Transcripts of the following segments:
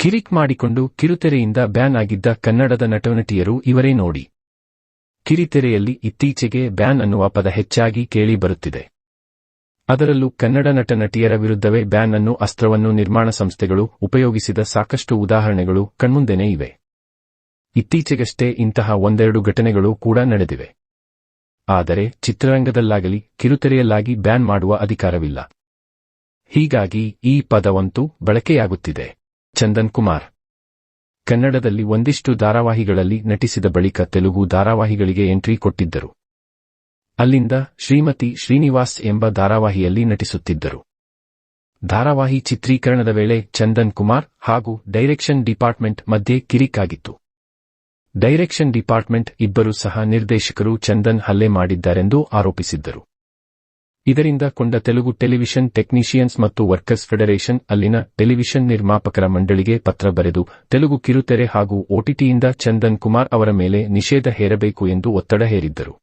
ಕಿರಿಕ್ ಮಾಡಿಕೊಂಡು ಕಿರುತೆರೆಯಿಂದ ಬ್ಯಾನ್ ಆಗಿದ್ದ ಕನ್ನಡದ ನಟನಟಿಯರು ಇವರೇ ನೋಡಿ. ಕಿರಿತೆರೆಯಲ್ಲಿ ಇತ್ತೀಚೆಗೆ ಬ್ಯಾನ್ ಅನ್ನುವ ಪದ ಹೆಚ್ಚಾಗಿ ಕೇಳಿ ಬರುತ್ತಿದೆ. ಅದರಲ್ಲೂ ಕನ್ನಡ ನಟನಟಿಯರ ವಿರುದ್ಧವೇ ಬ್ಯಾನ್ ಅನ್ನು ಅಸ್ತ್ರವನ್ನು ನಿರ್ಮಾಣ ಸಂಸ್ಥೆಗಳು ಉಪಯೋಗಿಸಿದ ಸಾಕಷ್ಟು ಉದಾಹರಣೆಗಳು ಕಣ್ಮುಂದೆನೇ ಇವೆ. ಇತ್ತೀಚೆಗಷ್ಟೇ ಇಂತಹ ಒಂದೆರಡು ಘಟನೆಗಳು ಕೂಡ ನಡೆದಿವೆ. ಆದರೆ ಚಿತ್ರರಂಗದಲ್ಲಾಗಲಿ ಕಿರುತೆರೆಯಲ್ಲಾಗಿ ಬ್ಯಾನ್ ಮಾಡುವ ಅಧಿಕಾರವಿಲ್ಲ. ಹೀಗಾಗಿ ಈ ಪದವಂತೂ ಬಳಕೆಯಾಗುತ್ತಿದೆ. ಚಂದನ್ ಕುಮಾರ್ ಕನ್ನಡದಲ್ಲಿ ಒಂದಿಷ್ಟು ಧಾರಾವಾಹಿಗಳಲ್ಲಿ ನಟಿಸಿದ ಬಳಿಕ ತೆಲುಗು ಧಾರಾವಾಹಿಗಳಿಗೆ ಎಂಟ್ರಿ ಕೊಟ್ಟಿದ್ದರು. ಅಲ್ಲಿಂದ ಶ್ರೀಮತಿ ಶ್ರೀನಿವಾಸ್ ಎಂಬ ಧಾರಾವಾಹಿಯಲ್ಲಿ ನಟಿಸುತ್ತಿದ್ದರು. ಧಾರಾವಾಹಿ ಚಿತ್ರೀಕರಣದ ವೇಳೆ ಚಂದನ್ ಕುಮಾರ್ ಹಾಗೂ ಡೈರೆಕ್ಷನ್ ಡಿಪಾರ್ಟ್ಮೆಂಟ್ ಮಧ್ಯೆ ಕಿರಿಕಾಗಿತ್ತು. ಡೈರೆಕ್ಷನ್ ಡಿಪಾರ್ಟ್ಮೆಂಟ್ ಇಬ್ಬರು ಸಹ ನಿರ್ದೇಶಕರು ಚಂದನ್ ಹಲ್ಲೆ ಮಾಡಿದ್ದಾರೆಂದು ಆರೋಪಿಸಿದ್ದರು. ಇದರಿಂದ ಕೊಂಡ ತೆಲುಗು ಟೆಲಿವಿಷನ್ ಟೆಕ್ನಿಷಿಯನ್ಸ್ ಮತ್ತು ವರ್ಕರ್ಸ್ ಫೆಡರೇಷನ್ ಅಲ್ಲಿನ ಟೆಲಿವಿಷನ್ ನಿರ್ಮಾಪಕರ ಮಂಡಳಿಗೆ ಪತ್ರ ಬರೆದು ತೆಲುಗು ಕಿರುತೆರೆ ಹಾಗೂ ಓಟಿಟಿಯಿಂದ ಚಂದನ್ ಕುಮಾರ್ ಅವರ ಮೇಲೆ ನಿಷೇಧ ಹೇರಬೇಕು ಎಂದು ಒತ್ತಡ ಹೇರಿದ್ದರು.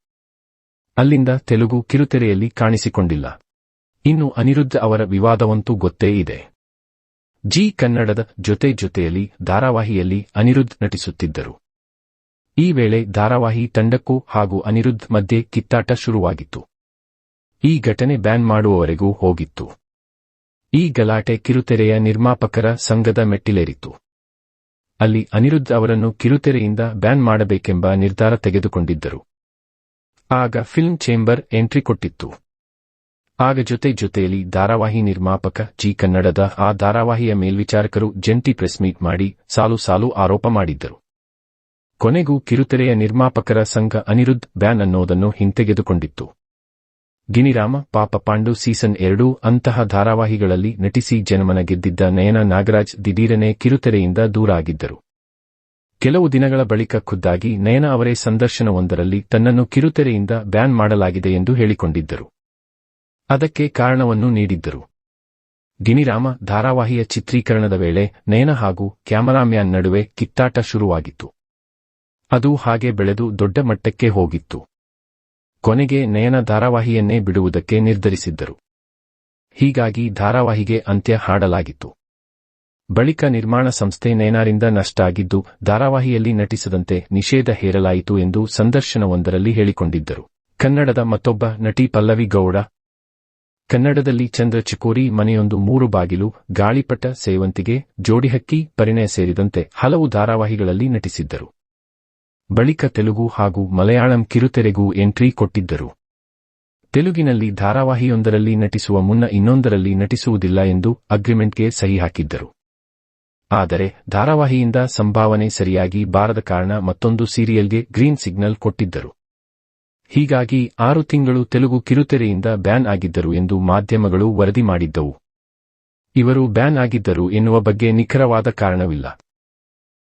ಅಲ್ಲಿಂದ ತೆಲುಗು ಕಿರುತೆರೆಯಲ್ಲಿ ಕಾಣಿಸಿಕೊಂಡಿಲ್ಲ. ಇನ್ನು ಅನಿರುದ್ಧ್ ಅವರ ವಿವಾದವಂತೂ ಗೊತ್ತೇ ಇದೆ. ಜಿ ಕನ್ನಡದ ಜೊತೆಯಲ್ಲಿ ಧಾರಾವಾಹಿಯಲ್ಲಿ ಅನಿರುದ್ಧ್ ನಟಿಸುತ್ತಿದ್ದರು. ಈ ವೇಳೆ ಧಾರಾವಾಹಿ ತಂಡಕ್ಕೂ ಹಾಗೂ ಅನಿರುದ್ಧ್ ಮಧ್ಯೆ ಕಿತ್ತಾಟ ಶುರುವಾಗಿತ್ತು. ಈ ಘಟನೆ ಬ್ಯಾನ್ ಮಾಡುವವರೆಗೂ ಹೋಗಿತ್ತು. ಈ ಗಲಾಟೆ ಕಿರುತೆರೆಯ ನಿರ್ಮಾಪಕರ ಸಂಘದ ಮೆಟ್ಟಿಲೇರಿತು. ಅಲ್ಲಿ ಅನಿರುದ್ಧ್ ಅವರನ್ನು ಕಿರುತೆರೆಯಿಂದ ಬ್ಯಾನ್ ಮಾಡಬೇಕೆಂಬ ನಿರ್ಧಾರ ತೆಗೆದುಕೊಂಡಿದ್ದರು. ಆಗ ಫಿಲ್ಮ್ ಚೇಂಬರ್ ಎಂಟ್ರಿ ಕೊಟ್ಟಿತ್ತು. ಆಗ ಜೊತೆಯಲ್ಲಿ ಧಾರಾವಾಹಿ ನಿರ್ಮಾಪಕ ಜಿ ಕನ್ನಡದ ಆ ಧಾರಾವಾಹಿಯ ಮೇಲ್ವಿಚಾರಕರು ಜಂಟಿ ಪ್ರೆಸ್ ಮೀಟ್ ಮಾಡಿ ಸಾಲು ಆರೋಪ ಮಾಡಿದ್ದರು. ಕೊನೆಗೂ ಕಿರುತೆರೆಯ ನಿರ್ಮಾಪಕರ ಸಂಘ ಅನಿರುದ್ಧ್ ಬ್ಯಾನ್ ಅನ್ನೋದನ್ನು ಹಿಂತೆಗೆದುಕೊಂಡಿತ್ತು. ಗಿಣಿರಾಮ, ಪಾಪ ಪಾಂಡು, ಸೀಸನ್ 2 ಅಂತಹ ಧಾರಾವಾಹಿಗಳಲ್ಲಿ ನಟಿಸಿ ಜನಮನ ಗೆದ್ದಿದ್ದ ನಯನ ನಾಗರಾಜ್ ದಿಢೀರನೆ ಕಿರುತೆರೆಯಿಂದ ದೂರ ಆಗಿದ್ದರು. ಕೆಲವು ದಿನಗಳ ಬಳಿಕ ಖುದ್ದಾಗಿ ನಯನ ಅವರೇ ಸಂದರ್ಶನವೊಂದರಲ್ಲಿ ತನ್ನನ್ನು ಕಿರುತೆರೆಯಿಂದ ಬ್ಯಾನ್ ಮಾಡಲಾಗಿದೆ ಎಂದು ಹೇಳಿಕೊಂಡಿದ್ದರು. ಅದಕ್ಕೆ ಕಾರಣವನ್ನು ನೀಡಿದ್ದರು. ಗಿಣಿರಾಮ ಧಾರಾವಾಹಿಯ ಚಿತ್ರೀಕರಣದ ವೇಳೆ ನಯನ ಹಾಗೂ ಕ್ಯಾಮರಾಮ್ಯಾನ್ ನಡುವೆ ಕಿತ್ತಾಟ ಶುರುವಾಗಿತ್ತು. ಅದು ಹಾಗೆ ಬೆಳೆದು ದೊಡ್ಡ ಮಟ್ಟಕ್ಕೆ ಹೋಗಿತ್ತು. ಕೊನೆಗೆ ನಯನ ಧಾರಾವಾಹಿಯನ್ನೇ ಬಿಡುವುದಕ್ಕೆ ನಿರ್ಧರಿಸಿದ್ದರು. ಹೀಗಾಗಿ ಧಾರಾವಾಹಿಗೆ ಅಂತ್ಯ ಹಾಡಲಾಗಿತ್ತು. ಬಳಿಕ ನಿರ್ಮಾಣ ಸಂಸ್ಥೆ ನಯನಾರಿಂದ ನಷ್ಟ ಆಗಿದ್ದು ಧಾರಾವಾಹಿಯಲ್ಲಿ ನಟಿಸದಂತೆ ನಿಷೇಧ ಹೇರಲಾಯಿತು ಎಂದು ಸಂದರ್ಶನವೊಂದರಲ್ಲಿ ಹೇಳಿಕೊಂಡಿದ್ದರು. ಕನ್ನಡದ ಮತ್ತೊಬ್ಬ ನಟಿ ಪಲ್ಲವಿ ಗೌಡ ಕನ್ನಡದಲ್ಲಿ ಚಂದ್ರ ಚಕೋರಿ, ಮನೆಯೊಂದು, 3 ಬಾಗಿಲು, ಗಾಳಿಪಟ, ಸೇವಂತಿಗೆ, ಜೋಡಿಹಕ್ಕಿ, ಪರಿಣಯ ಸೇರಿದಂತೆ ಹಲವು ಧಾರಾವಾಹಿಗಳಲ್ಲಿ ನಟಿಸಿದ್ದರು. ಬಳಿಕ ತೆಲುಗು ಹಾಗೂ ಮಲಯಾಳಂ ಕಿರುತೆರೆಗೂ ಎಂಟ್ರಿ ಕೊಟ್ಟಿದ್ದರು. ತೆಲುಗಿನಲ್ಲಿ ಧಾರಾವಾಹಿಯೊಂದರಲ್ಲಿ ನಟಿಸುವ ಮುನ್ನ ಇನ್ನೊಂದರಲ್ಲಿ ನಟಿಸುವುದಿಲ್ಲ ಎಂದು ಅಗ್ರಿಮೆಂಟ್ಗೆ ಸಹಿ ಹಾಕಿದ್ದರು. ಆದರೆ ಧಾರಾವಾಹಿಯಿಂದ ಸಂಭಾವನೆ ಸರಿಯಾಗಿ ಬಾರದ ಕಾರಣ ಮತ್ತೊಂದು ಸೀರಿಯಲ್ಗೆ ಗ್ರೀನ್ ಸಿಗ್ನಲ್ ಕೊಟ್ಟಿದ್ದರು. ಹೀಗಾಗಿ 6 ತಿಂಗಳು ತೆಲುಗು ಕಿರುತೆರೆಯಿಂದ ಬ್ಯಾನ್ ಆಗಿದ್ದರು ಎಂದು ಮಾಧ್ಯಮಗಳು ವರದಿ ಮಾಡಿದ್ದವು. ಇವರು ಬ್ಯಾನ್ ಆಗಿದ್ದರು ಎನ್ನುವ ಬಗ್ಗೆ ನಿಖರವಾದ ಕಾರಣವಿಲ್ಲ.